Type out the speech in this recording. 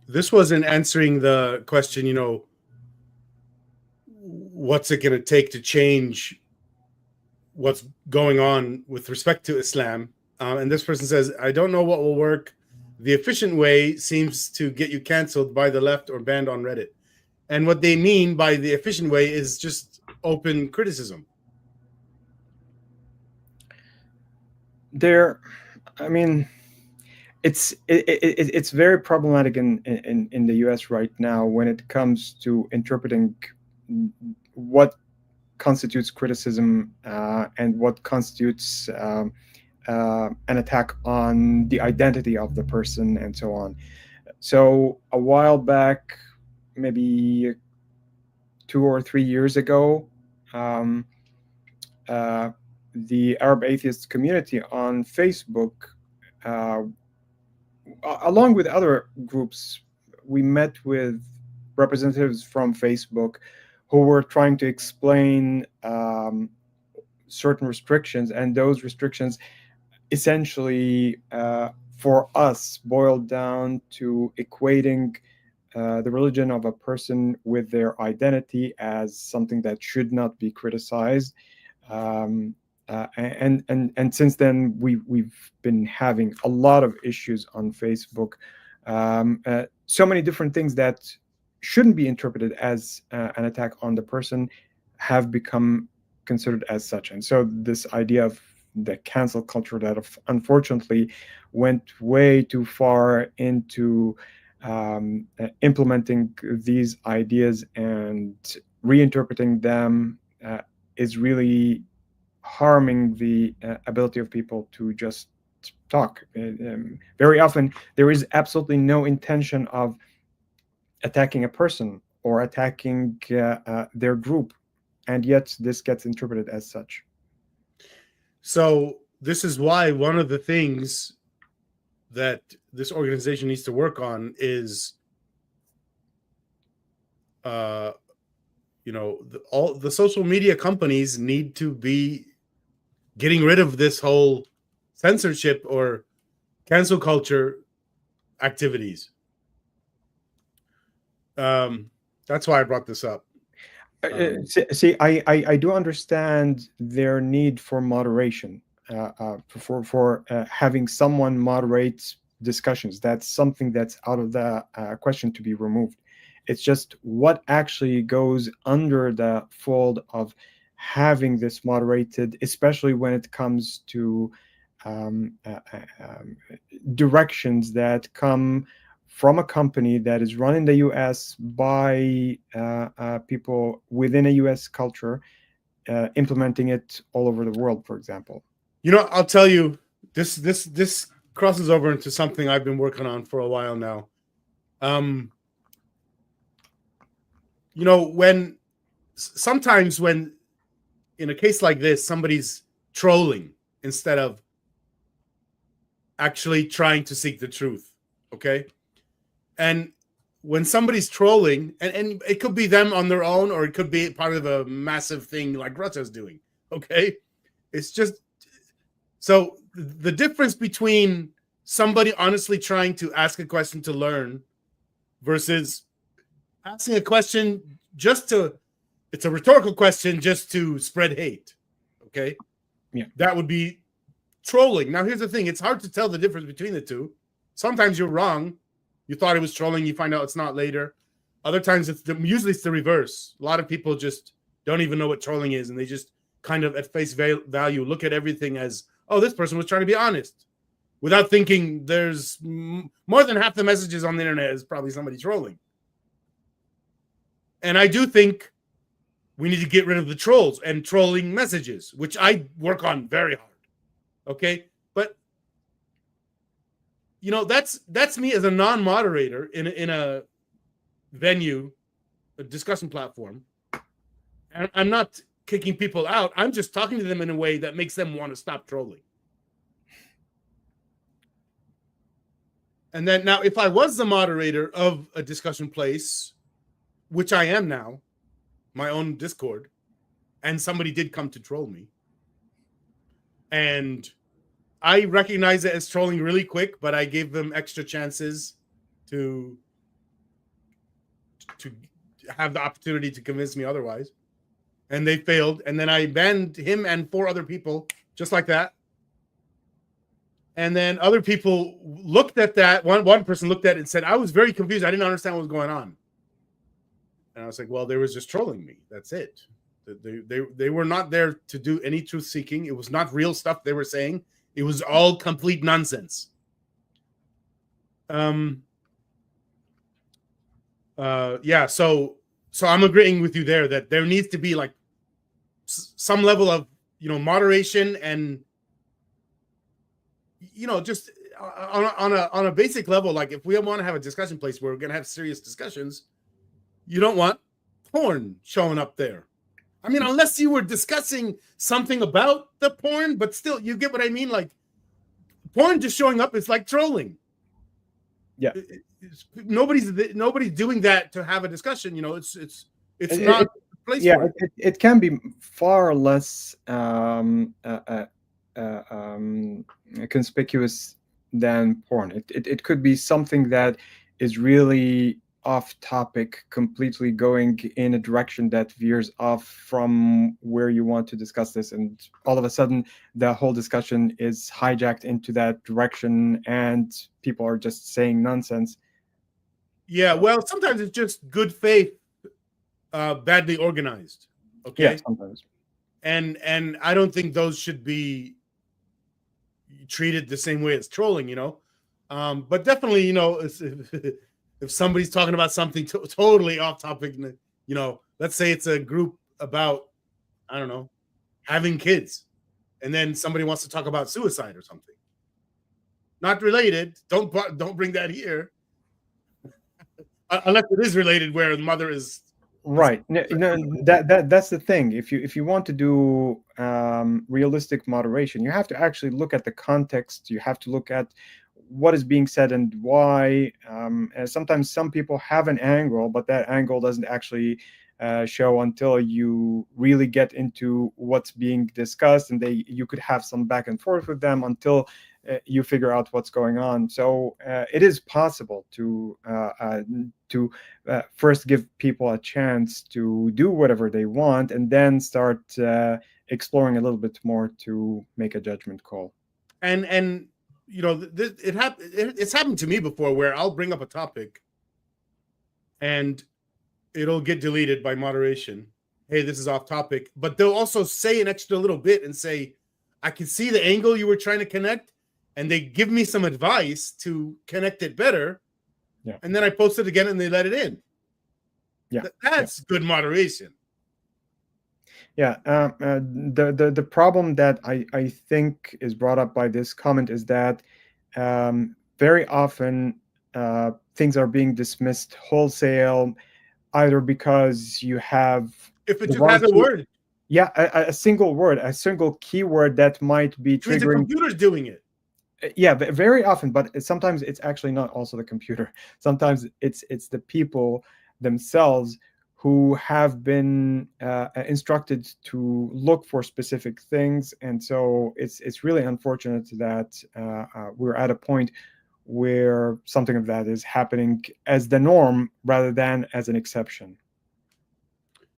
this wasn't answering the question, what's it going to take to change what's going on with respect to Islam. And this person says, I don't know what will work. The efficient way seems to get you canceled by the left or banned on Reddit. And what they mean by the efficient way is just open criticism. I mean, it's very problematic in the U.S. right now when it comes to interpreting what constitutes criticism and what constitutes an attack on the identity of the person and so on. So a while back, maybe 2 or 3 years ago, um, uh, the Arab atheist community on Facebook, uh, along with other groups, we met with representatives from Facebook who were trying to explain certain restrictions, and those restrictions essentially, for us, boiled down to equating the religion of a person with their identity as something that should not be criticized. Um, and since then, we've been having a lot of issues on Facebook. So many different things that shouldn't be interpreted as an attack on the person have become considered as such. And so this idea of the cancel culture that unfortunately went way too far into implementing these ideas and reinterpreting them is really harming the ability of people to just talk. Very often, there is absolutely no intention of attacking a person or attacking their group, and yet this gets interpreted as such. So this is why one of the things that this organization needs to work on is, uh, all the social media companies need to be getting rid of this whole censorship or cancel culture activities. That's why I brought this up. See, I do understand their need for moderation, for having someone moderate discussions. That's something that's out of the question to be removed. It's just what actually goes under the fold of having this moderated, especially when it comes to um, uh, uh, um, directions that come from a company that is run in the US by people within a US culture, implementing it all over the world, for example. I'll tell you, this crosses over into something I've been working on for a while now. Um, when sometimes when in a case like this, somebody's trolling instead of actually trying to seek the truth. Okay. And when somebody's trolling, and it could be them on their own, or it could be part of a massive thing like Russia's doing. Okay. It's just so the difference between somebody honestly trying to ask a question to learn versus asking a question it's a rhetorical question just to spread hate. Okay. Yeah. That would be trolling. Now, here's the thing. It's hard to tell the difference between the two. Sometimes you're wrong. You thought it was trolling. You find out it's not later. Other times usually it's the reverse. A lot of people just don't even know what trolling is. And they just kind of at face value look at everything as, oh, this person was trying to be honest, without thinking there's more than half the messages on the internet is probably somebody trolling. And I do think we need to get rid of the trolls and trolling messages, which I work on very hard. Okay. But that's me as a non-moderator in a venue, a discussion platform. And I'm not kicking people out. I'm just talking to them in a way that makes them want to stop trolling. And then now, if I was the moderator of a discussion place, which I am now, my own Discord, and somebody did come to troll me, and I recognize it as trolling really quick, but I gave them extra chances to to have the opportunity to convince me otherwise. And they failed. And then I banned him and 4 other people just like that. And then other people looked at that. One person looked at it and said, I was very confused. I didn't understand what was going on. And I was like, well, they was just trolling me. That's it. They were not there to do any truth seeking. It was not real stuff they were saying. It was all complete nonsense. Yeah, so I'm agreeing with you there that there needs to be like some level of, moderation and, just on a basic level. Like if we want to have a discussion place where we're going to have serious discussions, you don't want porn showing up there. I mean, unless you were discussing something about the porn, but still, you get what I mean? Like porn just showing up is like trolling. Yeah. Nobody's doing that to have a discussion. It's not a place for it. It can be far less conspicuous than porn. It could be something that is really off topic, completely going in a direction that veers off from where you want to discuss this, and all of a sudden the whole discussion is hijacked into that direction and people are just saying nonsense. Yeah, well, sometimes it's just good faith, badly organized. Okay. Yeah, sometimes. And I don't think those should be treated the same way as trolling, but definitely, if somebody's talking about something totally off topic, let's say it's a group about, I don't know, having kids, and then somebody wants to talk about suicide or something. Not related. Don't bring that here. Unless it is related, where the mother is right. That's the thing. If you want to do realistic moderation, you have to actually look at the context. You have to look at what is being said and why. And sometimes some people have an angle, but that angle doesn't actually show until you really get into what's being discussed, and you could have some back and forth with them until you figure out what's going on. So it is possible to first give people a chance to do whatever they want, and then start exploring a little bit more to make a judgment call. And it's happened to me before, where I'll bring up a topic and it'll get deleted by moderation. Hey, this is off topic. But they'll also say an extra little bit and say, I can see the angle you were trying to connect. And they give me some advice to connect it better. Yeah. And then I post it again and they let it in. Yeah. That's good moderation. Yeah. The problem that I think is brought up by this comment is that very often things are being dismissed wholesale, either because you have... If it just has a word. Yeah, a single word, a single keyword that might be triggering... The computer's doing it. Yeah, very often, but sometimes it's actually not also the computer. Sometimes it's the people themselves who have been instructed to look for specific things, and so it's really unfortunate that we're at a point where something of that is happening as the norm rather than as an exception.